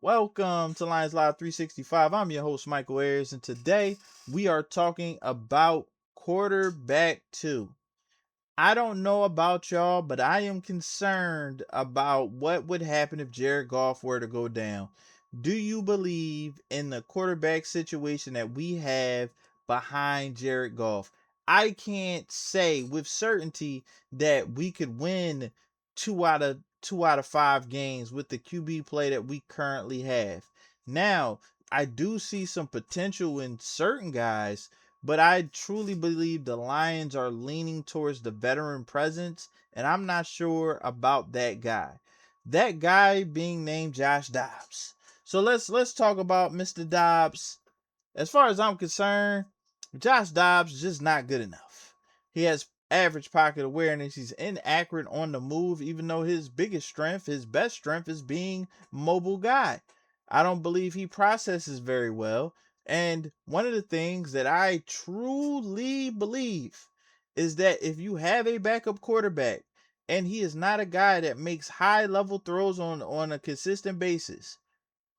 Welcome to Lions Live 365. I'm your host, Michael Ayers, and today we are talking about quarterback 2. I don't know about y'all, but I am concerned about what would happen if Jared Goff were to go down. Do you believe in the quarterback situation that we have behind Jared Goff? I can't say with certainty that we could win two out of 5 games with the QB play that we currently have. Now, I do see some potential in certain guys, but I truly believe the Lions are leaning towards the veteran presence, and I'm not sure about that guy. That guy being named Josh Dobbs. So let's talk about Mr. Dobbs. As far as I'm concerned, Josh Dobbs is just not good enough. He has average pocket awareness. He's inaccurate on the move, even though his biggest strength, his best strength, is being mobile guy. I don't believe he processes very well. And one of the things that I truly believe is that if you have a backup quarterback and he is not a guy that makes high level throws on a consistent basis,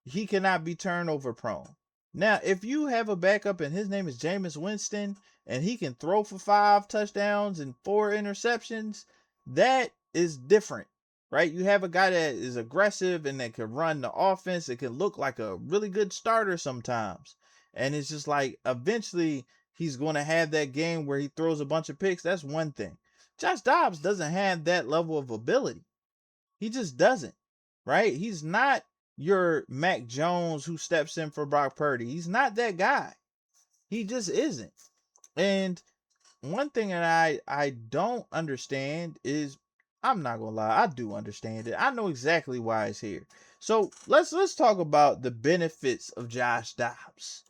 he cannot be turnover prone. Now, if you have a backup and his name is Jameis Winston and he can throw for 5 touchdowns and 4 interceptions, that is different, right? You have a guy that is aggressive and that can run the offense. It can look like a really good starter sometimes. And it's just like eventually he's going to have that game where he throws a bunch of picks. That's one thing. Josh Dobbs doesn't have that level of ability. He just doesn't, right? He's not your Mac Jones who steps in for Brock Purdy. He's not that guy. He just isn't. And one thing that I don't understand is, I'm not gonna lie, I do understand it. I know exactly why it's here. So let's talk about the benefits of Josh Dobbs,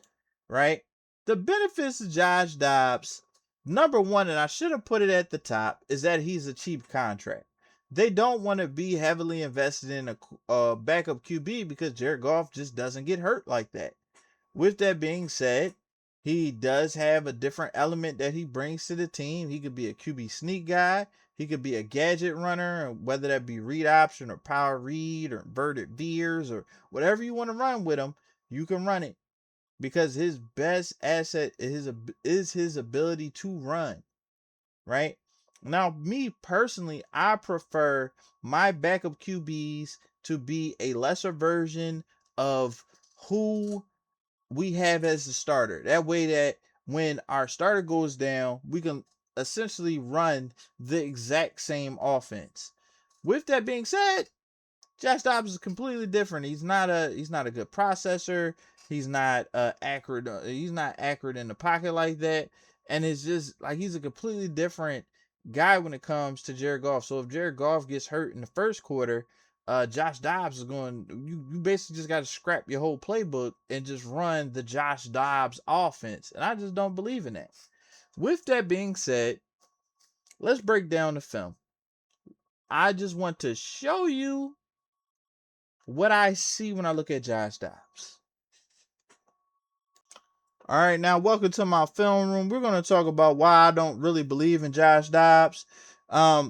right? The benefits of Josh Dobbs, number one, and I should have put it at the top, is that he's a cheap contract. They don't want to be heavily invested in a backup QB because Jared Goff just doesn't get hurt like that. With that being said, he does have a different element that he brings to the team. He could be a QB sneak guy. He could be a gadget runner, whether that be read option or power read or inverted veers or whatever you want to run with him, you can run it because his best asset is his ability to run, right? Now, me personally, I prefer my backup QBs to be a lesser version of who we have as the starter. That way that when our starter goes down, we can essentially run the exact same offense. With that being said, Josh Dobbs is completely different. He's not a good processor. He's not accurate. He's not accurate in the pocket like that. And it's just like he's a completely different guy when it comes to Jared Goff. So if Jared Goff gets hurt in the first quarter, Josh Dobbs is going. You basically just got to scrap your whole playbook and just run the Josh Dobbs offense. And I just don't believe in that. With that being said, let's break down the film. I just want to show you what I see when I look at Josh Dobbs. All right, now welcome to my film room. We're going to talk about why I don't really believe in Josh Dobbs.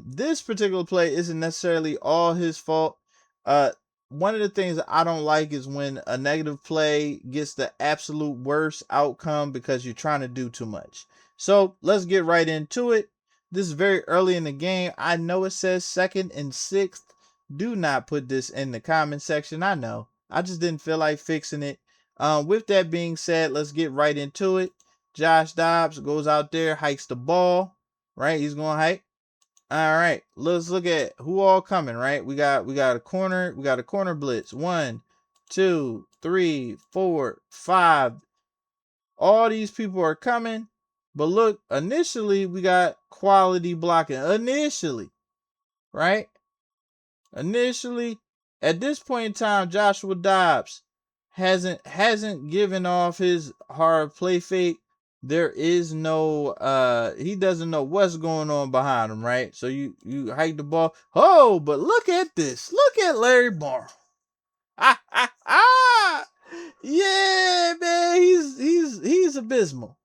This particular play isn't necessarily all his fault. One of the things that I don't like is when a negative play gets the absolute worst outcome because you're trying to do too much. So let's get right into it. This is very early in the game. I know it says 2nd and 6th. Do not put this in the comment section. I know. I just didn't feel like fixing it. With that being said, let's get right into it. Josh Dobbs goes out there, hikes the ball, right? He's going to hike. All right, let's look at who all coming, right? We got a corner blitz. 1, 2, 3, 4, 5. All these people are coming. But look, initially we got quality blocking. Initially, right? Initially, at this point in time, Joshua Dobbs hasn't given off his hard play fake. There is no he doesn't know what's going on behind him, right? So you hike the ball. Oh, but look at this. Look at Larry Barr. Yeah, man, he's abysmal.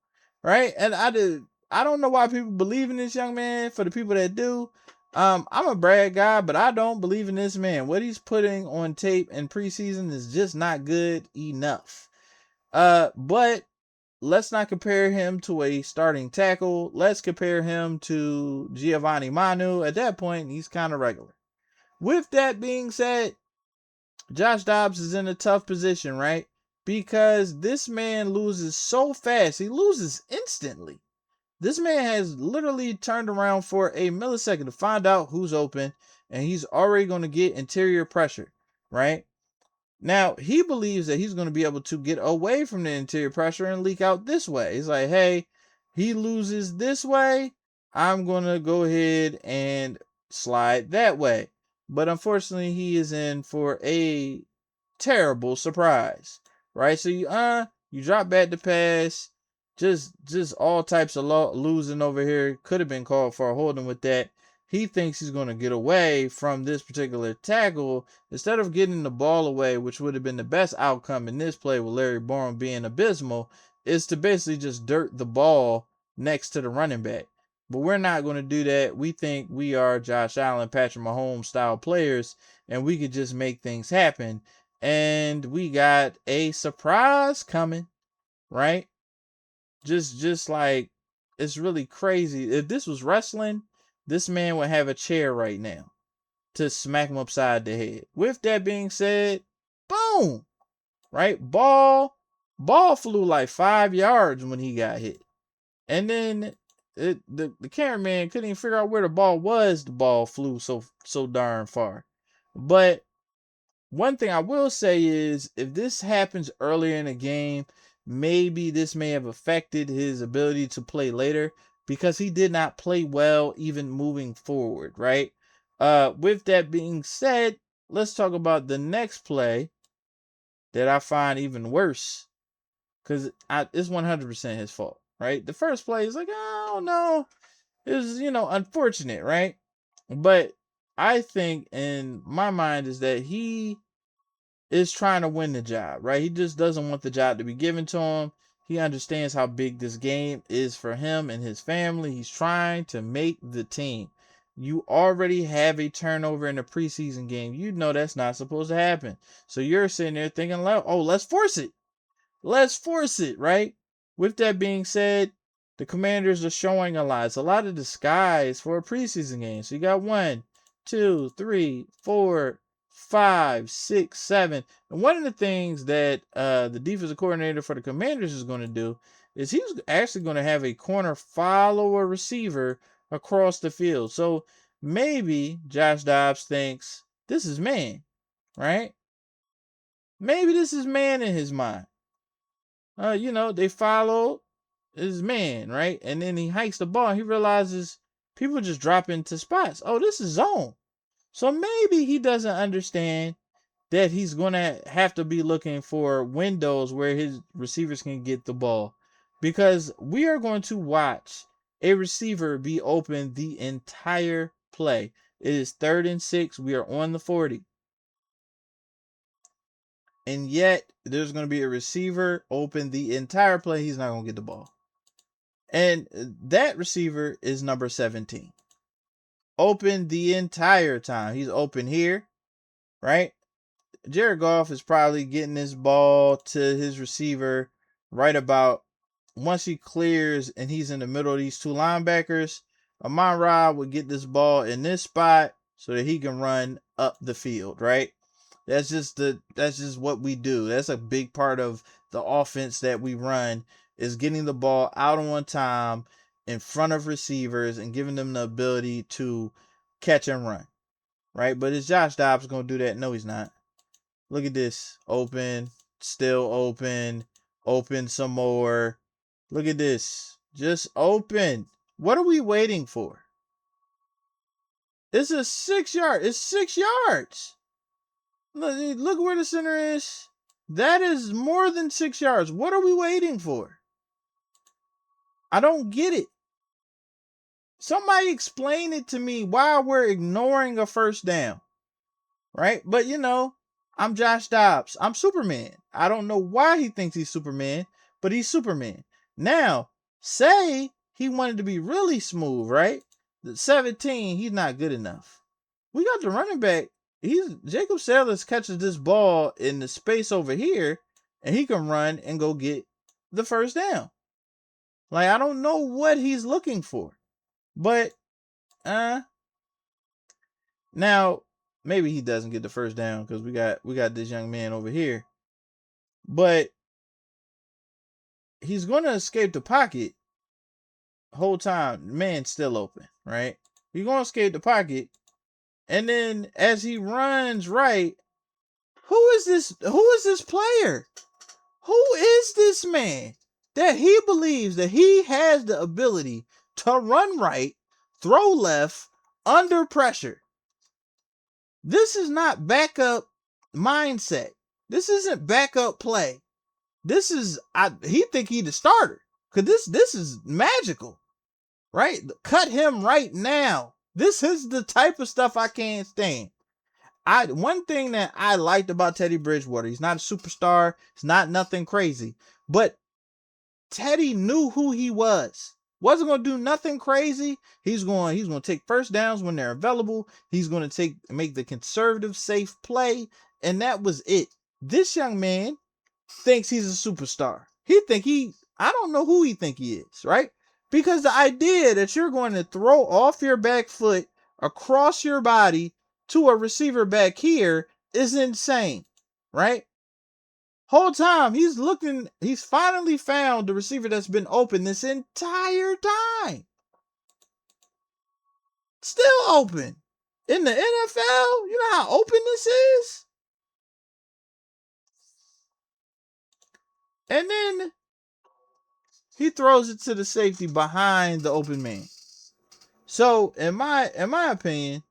Right? And I don't know why people believe in this young man. For the people that do, I'm a Brad guy, but I don't believe in this man. What he's putting on tape in preseason is just not good enough. But let's not compare him to a starting tackle. Let's compare him to Giovanni Manu. At that point, he's kind of regular. With that being said, Josh Dobbs is in a tough position, right? Because this man loses so fast. He loses instantly. This man has literally turned around for a millisecond to find out who's open, and he's already going to get interior pressure, right? Now, he believes that he's going to be able to get away from the interior pressure and leak out this way. He's like, hey, he loses this way, I'm going to go ahead and slide that way. But unfortunately, he is in for a terrible surprise, right? So you drop back to pass, just all types of losing over here. Could have been called for a holding with that. He thinks he's going to get away from this particular tackle instead of getting the ball away, which would have been the best outcome in this play with Larry Borom being abysmal, is to basically just dirt the ball next to the running back. But we're not going to do that. We think we are Josh Allen, Patrick Mahomes style players, and we could just make things happen. And we got a surprise coming, right? Just like, it's really crazy. If this was wrestling, this man would have a chair right now to smack him upside the head. With that being said, boom, right? Ball flew like 5 yards when he got hit. And then the cameraman couldn't even figure out where the ball was. The ball flew so darn far. But one thing I will say is, if this happens earlier in the game, maybe this may have affected his ability to play later, because he did not play well even moving forward, right? With that being said, let's talk about the next play that I find even worse, because it's 100% his fault, right? The first play is like, I don't know, it was, unfortunate, right? But I think in my mind is that he is trying to win the job, right? He just doesn't want the job to be given to him. He understands how big this game is for him and his family. He's trying to make the team. You already have a turnover in the preseason game. You know that's not supposed to happen. So you're sitting there thinking, oh, let's force it. Let's force it, right? With that being said, the Commanders are showing a lot. It's a lot of disguise for a preseason game. So you got 1, 2, 3, 4, 5, 6, 7. And one of the things that the defensive coordinator for the Commanders is going to do is he's actually going to have a corner follow a receiver across the field. So maybe Josh Dobbs thinks this is man, right? Maybe this is man in his mind. They follow his man, right? And then he hikes the ball and he realizes people just drop into spots. Oh, this is zone. So maybe he doesn't understand that he's going to have to be looking for windows where his receivers can get the ball. Because we are going to watch a receiver be open the entire play. It is 3rd and 6. We are on the 40. And yet, there's going to be a receiver open the entire play. He's not going to get the ball. And that receiver is number 17. Open the entire time. He's open here, right? Jared Goff is probably getting this ball to his receiver right about once he clears and he's in the middle of these two linebackers. Amon-Ra would get this ball in this spot so that he can run up the field, right? That's just what we do. That's a big part of the offense that we run, is getting the ball out on time in front of receivers and giving them the ability to catch and run, right? But is Josh Dobbs going to do that? No, he's not. Look at this. Open, still open some more. Look at this. Just open. What are we waiting for? It's a 6 yard. It's 6 yards. Look where the center is. That is more than 6 yards. What are we waiting for? I don't get it. Somebody explain it to me why we're ignoring a first down. Right? But I'm Josh Dobbs. I'm Superman. I don't know why he thinks he's Superman, but he's Superman. Now, say he wanted to be really smooth, right? The 17, he's not good enough. We got the running back. Jacob Sellers catches this ball in the space over here, and he can run and go get the first down. Like, I don't know what he's looking for. But now maybe he doesn't get the first down because we got this young man over here. But he's gonna escape the pocket whole time. The man's still open, right? He's gonna escape the pocket. And then as he runs right, who is this player? Who is this man that he believes that he has the ability to run right, throw left, under pressure? This is not backup mindset. This isn't backup play. This is he think he the starter. Cause this is magical. Right? Cut him right now. This is the type of stuff I can't stand. One thing that I liked about Teddy Bridgewater, he's not a superstar, it's not nothing crazy, but Teddy knew who he was. Wasn't gonna do nothing crazy. He's gonna take first downs when they're available. He's gonna make the conservative, safe play, and that was it. This young man thinks he's a superstar. I don't know who he think he is, right? Because the idea that you're going to throw off your back foot across your body to a receiver back here is insane, right? Whole time he's finally found the receiver that's been open this entire time. Still open. In the NFL, you know how open this is? And then he throws it to the safety behind the open man. So, in my opinion,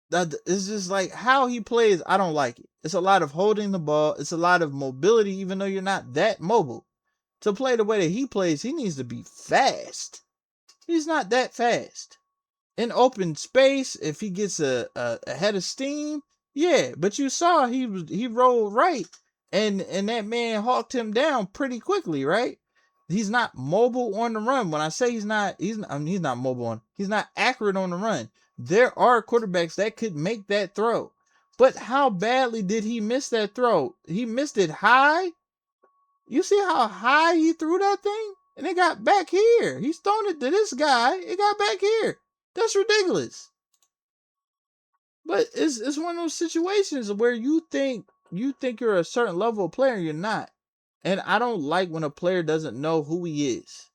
that it's just like how he plays, I don't like it. It's a lot of holding the ball. It's a lot of mobility, even though you're not that mobile. To play the way that he plays, he needs to be fast. He's not that fast. In open space, if he gets a head of steam, yeah. But you saw he rolled right, and that man hawked him down pretty quickly, right? He's not mobile on the run. When I say he's not mobile on. He's not accurate on the run. There are quarterbacks that could make that throw, but how badly did he miss that throw? He missed it high. You see how high he threw that thing, and it got back here. He's thrown it to this guy. It got back here. That's ridiculous. But it's one of those situations where you think you're a certain level of player, you're not. And I don't like when a player doesn't know who he is.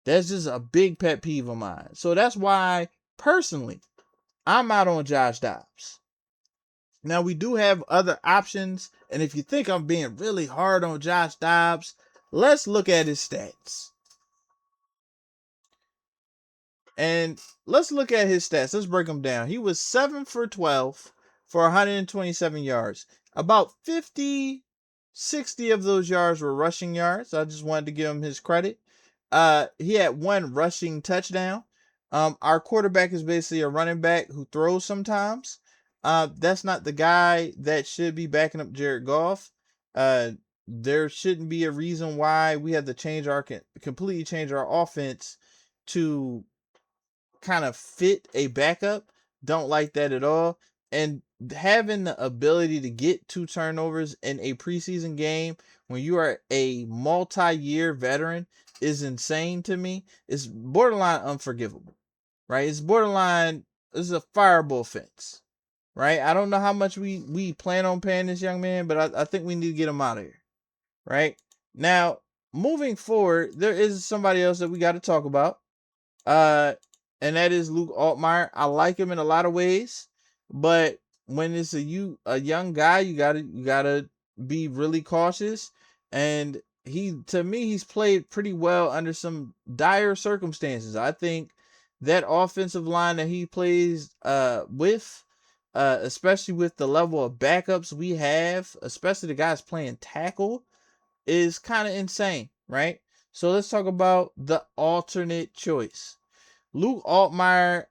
That's just a big pet peeve of mine. So that's why, personally, I'm out on Josh Dobbs. Now, we do have other options. And if you think I'm being really hard on Josh Dobbs, let's look at his stats. And let's look at his stats. Let's break them down. He was 7 for 12 for 127 yards. About 60 of those yards were rushing yards. I just wanted to give him his credit. He had one rushing touchdown. Our quarterback is basically a running back who throws sometimes. That's not the guy that should be backing up Jared Goff. There shouldn't be a reason why we had to completely change our offense to kind of fit a backup. Don't like that at all. And having the ability to get 2 turnovers in a preseason game when you are a multi-year veteran is insane to me. It's borderline unforgivable, right? It's a fireable offense, right? I don't know how much we plan on paying this young man, but I think we need to get him out of here, right? Now, moving forward, there is somebody else that we got to talk about. And that is Luke Altmyer. I like him in a lot of ways, but when it's a young guy, you gotta be really cautious. And to me, he's played pretty well under some dire circumstances. I think that offensive line that he plays with, especially with the level of backups we have, especially the guys playing tackle, is kind of insane, right? So let's talk about the alternate choice. Luke Altmyer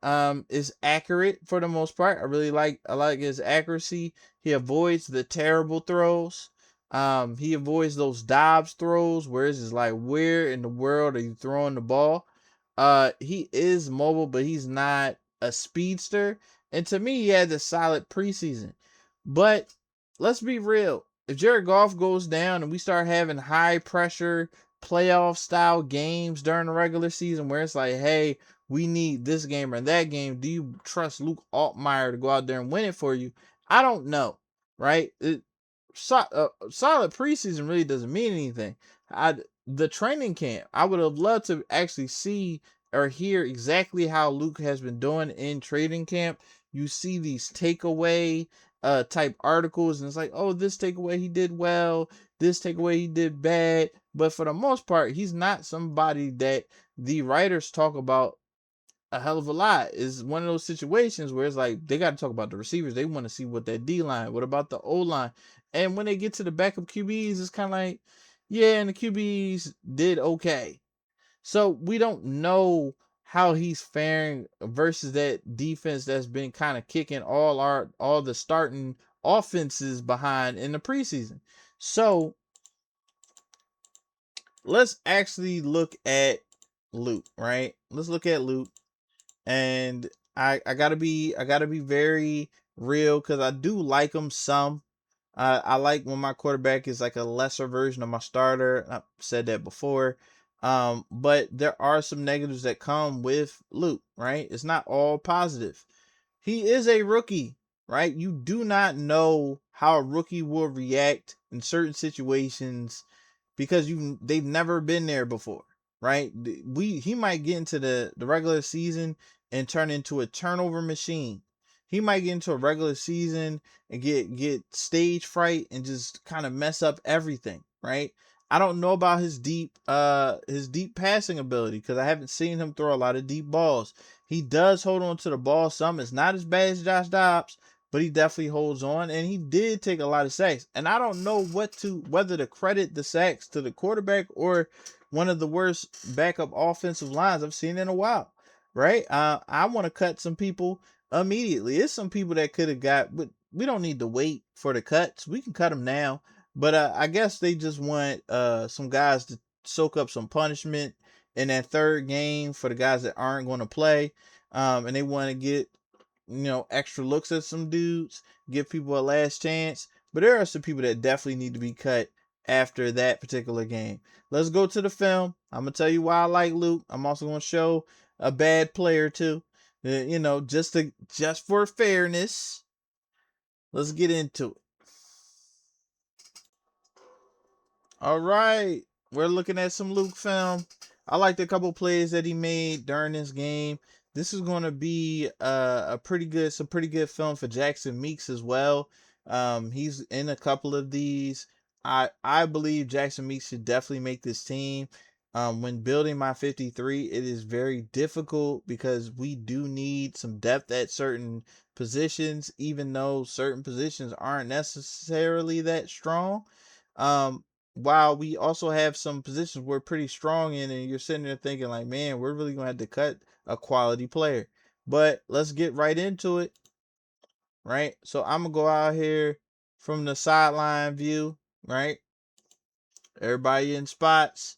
is accurate for the most part. I like his accuracy. He avoids the terrible throws. He avoids those Dobbs throws where it's just like, where in the world are you throwing the ball? He is mobile, but he's not a speedster. And to me, he had a solid preseason. But let's be real. If Jared Goff goes down and we start having high pressure playoff style games during the regular season where it's like, hey, we need this game or that game, do you trust Luke Altmyer to go out there and win it for you? I don't know, right? Solid preseason really doesn't mean anything. The training camp, I would have loved to actually see or hear exactly how Luke has been doing in training camp. You see these takeaway type articles, and it's like, oh, this takeaway he did well, this takeaway he did bad. But for the most part, he's not somebody that the writers talk about a hell of a lot. Is one of those situations where it's like they got to talk about the receivers. They want to see what that D line, what about the O line, and when they get to the backup QBs, it's kind of like, yeah, and the QBs did okay. So we don't know how he's faring versus that defense that's been kind of kicking all the starting offenses behind in the preseason. So let's actually look at Luke, right? Let's look at Luke. And I gotta be very real because I do like him some. I like when my quarterback is like a lesser version of my starter. I've said that before. But there are some negatives that come with Luke, right? It's not all positive. He is a rookie, right? You do not know how a rookie will react in certain situations because they've never been there before, right? He might get into the regular season and turn into a turnover machine. He might get into a regular season and get stage fright and just kind of mess up everything, right? I don't know about his deep passing ability because I haven't seen him throw a lot of deep balls. He does hold on to the ball some. It's not as bad as Josh Dobbs, but he definitely holds on, and he did take a lot of sacks. And I don't know whether to credit the sacks to the quarterback or one of the worst backup offensive lines I've seen in a while, right? I want to cut some people immediately. It's some people that could have got, but we don't need to wait for the cuts. We can cut them now. But I guess they just want some guys to soak up some punishment in that third game for the guys that aren't going to play. And they want to get extra looks at some dudes, give people a last chance. But there are some people that definitely need to be cut after that particular game. Let's go to the film. I'm gonna tell you why I like Luke. I'm also gonna show a bad player too. Just for fairness. Let's get into it. All right, we're looking at some Luke film. I liked a couple plays that he made during this game. This is going to be some pretty good film for Jackson Meeks as well. He's in a couple of these. I believe Jackson Meeks should definitely make this team. When building my 53, it is very difficult because we do need some depth at certain positions, even though certain positions aren't necessarily that strong. While we also have some positions we're pretty strong in, and you're sitting there thinking like, man, we're really gonna have to cut a quality player. But let's get right into it, right? So I'm gonna go out here from the sideline view, right? Everybody in spots.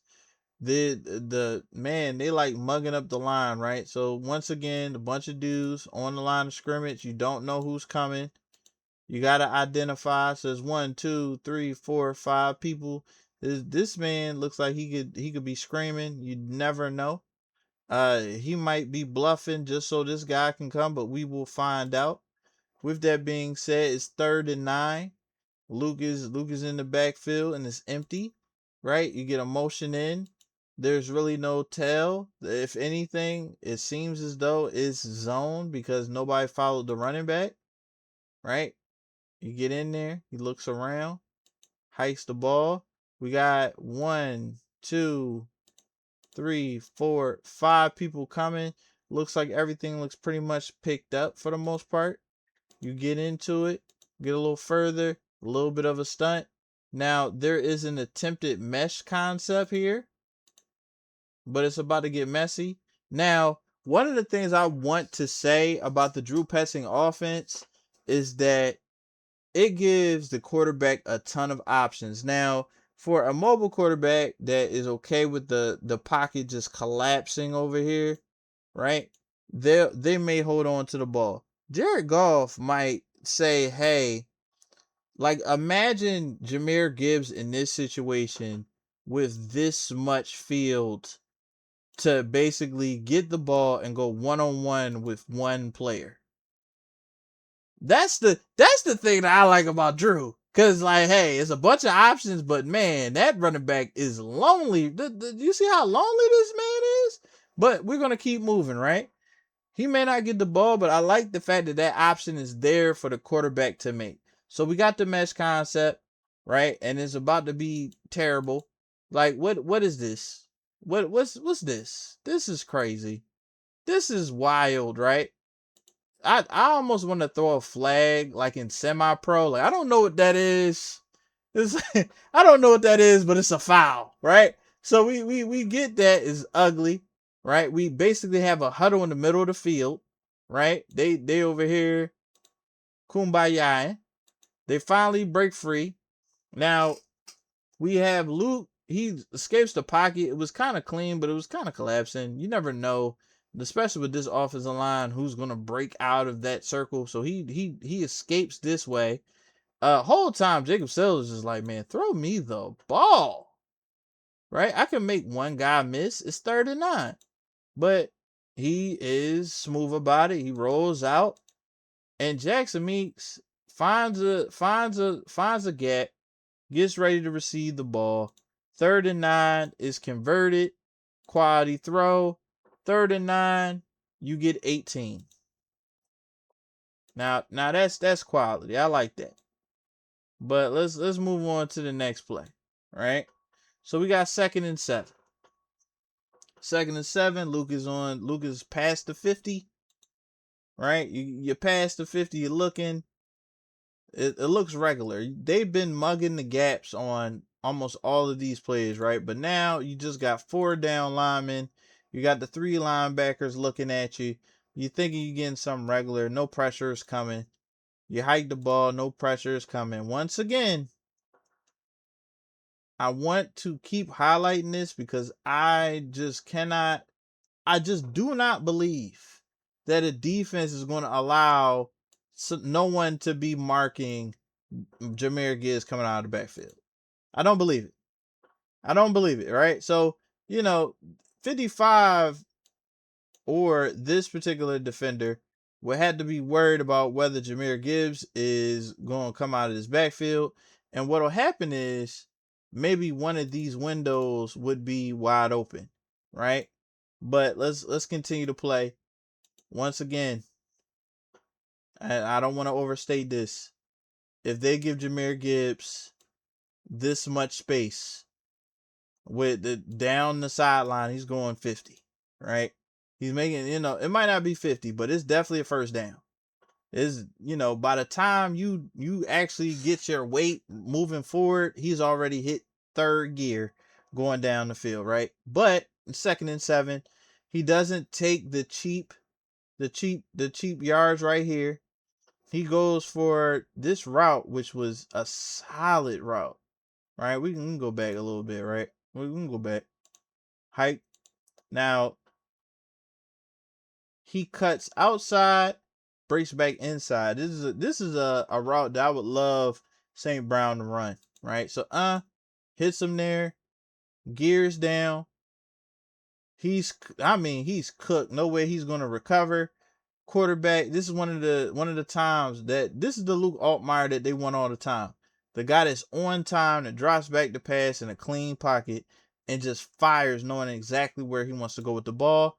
The man, they like mugging up the line, right? So once again, a bunch of dudes on the line of scrimmage. You don't know who's coming. You gotta identify. So there's 1, 2, 3, 4, 5 people. This man looks like he could be screaming. You never know. He might be bluffing just so this guy can come, but we will find out. With that being said, it's 3rd and 9. Luke is in the backfield and it's empty, right? You get a motion in. There's really no tell. If anything, it seems as though it's zone because nobody followed the running back, right? You get in there, he looks around, hikes the ball. We got 1, 2, 3, 4, 5 people coming. Looks like everything looks pretty much picked up for the most part. You get into it, get a little further, a little bit of a stunt. Now, there is an attempted mesh concept here, but it's about to get messy. Now, one of the things I want to say about the Drew Passing offense is that it gives the quarterback a ton of options. Now, for a mobile quarterback that is okay with the pocket just collapsing over here, right? They may hold on to the ball. Jared Goff might say, hey, like imagine Jahmyr Gibbs in this situation with this much field to basically get the ball and go one-on-one with one player. That's the thing that I like about Drew. Cause like, hey, it's a bunch of options, but man, that running back is lonely. Do you see how lonely this man is? But we're gonna keep moving, right? He may not get the ball, but I like the fact that that option is there for the quarterback to make. So we got the mesh concept, right? And it's about to be terrible. Like, what is this? What's this? This is crazy. This is wild, right? I almost want to throw a flag like in semi-pro. Like I don't know what that is. I don't know what that is, but it's a foul, right? So we get that is ugly, right? We basically have a huddle in the middle of the field, right? They over here kumbaya. They finally break free. Now we have Luke. He escapes the pocket. It was kind of clean, but it was kind of collapsing. You never know, especially with this offensive line, who's gonna break out of that circle. So he escapes this way. Whole time Jacob Sellers is like, man, throw me the ball, right? I can make one guy miss. It's 3rd and 9, but he is smooth about it. He rolls out, and Jackson Meeks finds a gap, gets ready to receive the ball. 3rd and 9 is converted. Quality throw. 3rd and 9, you get 18. Now that's quality. I like that. But let's move on to the next play, right? So we got 2nd and 7. 2nd and 7. Luke is past the 50, right? You're past the 50. You're looking. It looks regular. They've been mugging the gaps on almost all of these plays, right? But now you just got 4 down linemen. You got the 3 linebackers looking at you. You're thinking you're getting something regular. No pressure is coming. You hike the ball. No pressure is coming. Once again, I want to keep highlighting this because I just do not believe that a defense is going to allow no one to be marking Jahmyr Gibbs coming out of the backfield. I don't believe it. Right? So, 55 or this particular defender would have to be worried about whether Jahmyr Gibbs is going to come out of his backfield. And what'll happen is maybe one of these windows would be wide open, right? But let's continue to play. Once again, I don't want to overstate this. If they give Jahmyr Gibbs this much space with the down the sideline, he's going 50, right? He's making, it might not be 50, but it's definitely a first down. Is by the time you actually get your weight moving forward, he's already hit 3rd gear going down the field, right? But 2nd and 7, he doesn't take the cheap yards right here. He goes for this route, which was a solid route, right? We can go back a little bit, right? We can go back. Hike. Now, he cuts outside, breaks back inside. This is a route that I would love St. Brown to run, right? So hits him there, gears down. He's cooked. No way he's gonna recover. Quarterback. This is one of the times that this is the Luke Altmyer that they want all the time. The guy that's on time, that drops back the pass in a clean pocket and just fires, knowing exactly where he wants to go with the ball.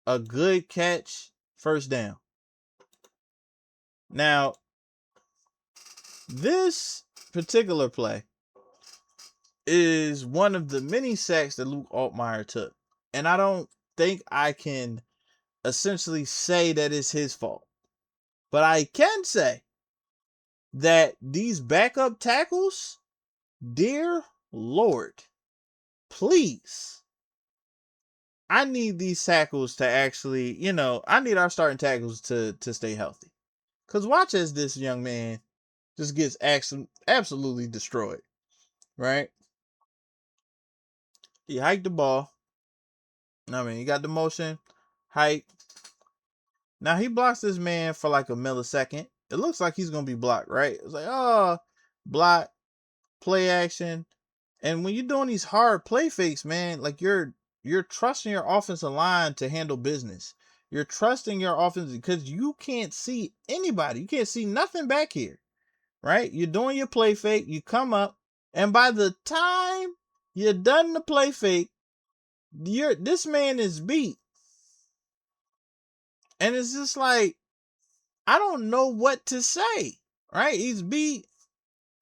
A good catch, first down. Now, this particular play is one of the many sacks that Luke Altmyer took. And I don't think I can essentially say that it's his fault. But I can say that these backup tackles, dear Lord, please, I need these tackles to actually, I need our starting tackles to stay healthy. Because watch as this young man just gets absolutely destroyed. right? He hiked the ball. I mean, he got the motion, hike. Now he blocks this man for like a millisecond. It looks like he's gonna be blocked, right? It's like, oh, block, play action. And when you're doing these hard play fakes, man, like you're trusting your offensive line to handle business. You're trusting your offense because you can't see anybody. You can't see nothing back here, right? You're doing your play fake. You come up, and by the time you're done the play fake, this man is beat, and it's just like I don't know what to say, right? He's beat,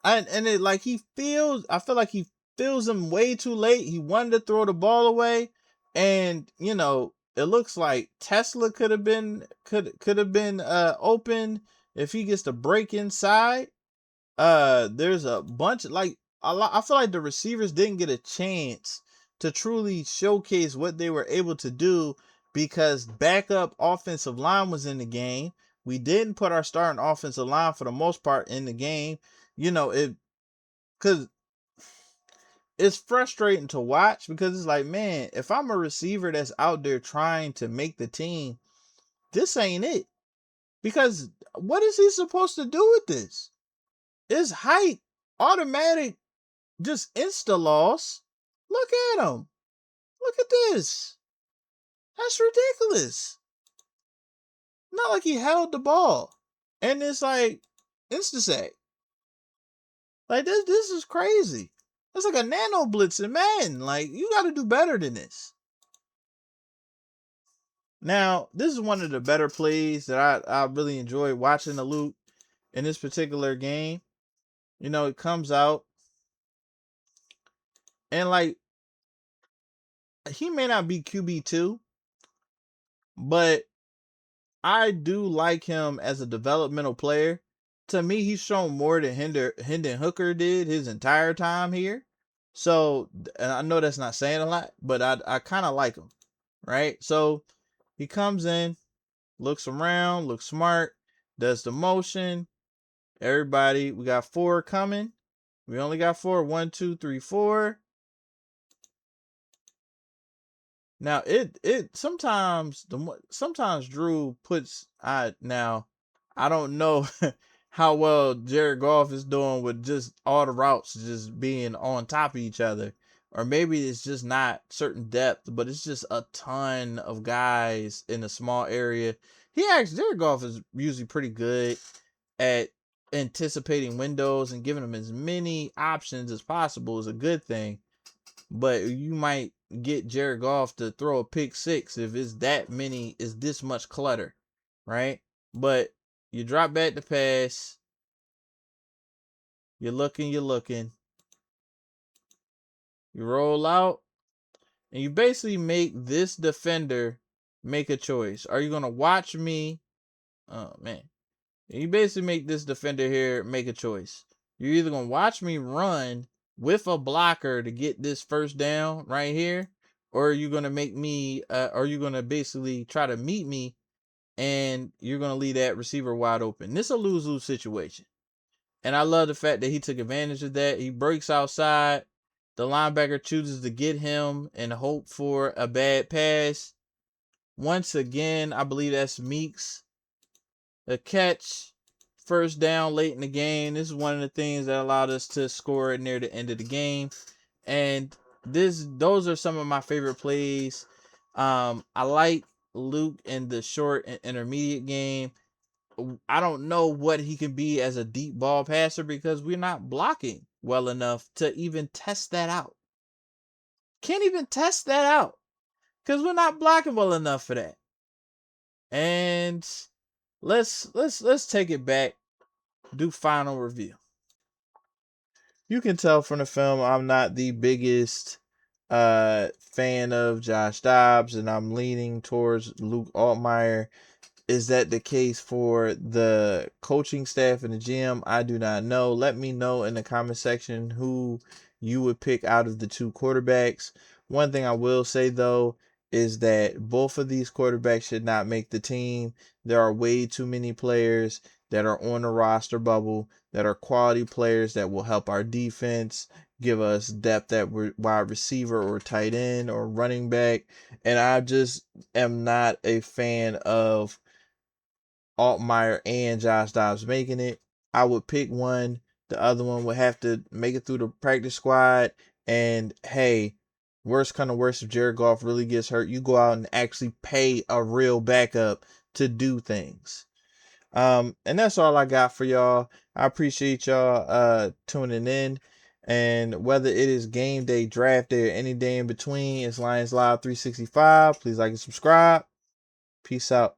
and it like he feels. I feel like he feels him way too late. He wanted to throw the ball away, and it looks like Tesla could have been open if he gets to break inside. There's a bunch like I feel like the receivers didn't get a chance to truly showcase what they were able to do because backup offensive line was in the game. We didn't put our starting offensive line for the most part in the game. It because it's frustrating to watch because it's like, man, if I'm a receiver that's out there trying to make the team, this ain't it. Because what is he supposed to do with this? Is height automatic just insta loss? Look at him. Look at this. That's ridiculous. Not like he held the ball. And it's like insta sack. Like this is crazy. It's like a nano blitz in Madden. Like you gotta do better than this. Now, this is one of the better plays that I really enjoy watching the Luke in this particular game. It comes out and like he may not be QB2, but I do like him as a developmental player. To me, he's shown more than Hendon Hooker did his entire time here. So, and I know that's not saying a lot, but I kind of like him, right? So he comes in, looks around, looks smart, does the motion. Everybody, we got 4 coming. We only got 4. 1, 2, 3, 4. Now it sometimes Drew puts I don't know how well Jared Goff is doing with just all the routes just being on top of each other. Or maybe it's just not certain depth, but it's just a ton of guys in a small area. Jared Goff is usually pretty good at anticipating windows and giving them as many options as possible is a good thing. But you might get Jared Goff to throw a pick six if it's this much clutter, right? But you drop back the pass, you're looking, you roll out, and you basically make this defender make a choice. Are you gonna watch me? Oh man. You basically make this defender here make a choice. You're either gonna watch me run with a blocker to get this first down right here, or you're gonna make me, or you're gonna basically try to meet me, and you're gonna leave that receiver wide open. This is a lose-lose situation, and I love the fact that he took advantage of that. He breaks outside, the linebacker chooses to get him and hope for a bad pass. Once again, I believe that's Meeks. A catch. First down late in the game. This is one of the things that allowed us to score near the end of the game. And those are some of my favorite plays. I like Luke in the short and intermediate game. I don't know what he can be as a deep ball passer because we're not blocking well enough to even test that out. Can't even test that out because we're not blocking well enough for that. And let's take it back. Do final review. You can tell from the film I'm not the biggest fan of Josh Dobbs, and I'm leaning towards Luke Altmyer. Is that the case for the coaching staff and the GM? I do not know. Let me know in the comment section who you would pick out of the 2 quarterbacks. One thing I will say, though, is that both of these quarterbacks should not make the team. There are way too many players that are on the roster bubble that are quality players that will help our defense give us depth at wide receiver or tight end or running back. And I just am not a fan of Altmyer and Josh Dobbs making it. I would pick one. The other one would have to make it through the practice squad. And hey, worst kind of worst, if Jared Goff really gets hurt, you go out and actually pay a real backup to do things. And that's all I got for y'all. I appreciate y'all tuning in. And whether it is game day, draft day, or any day in between, it's Lions Live 365. Please like and subscribe. Peace out.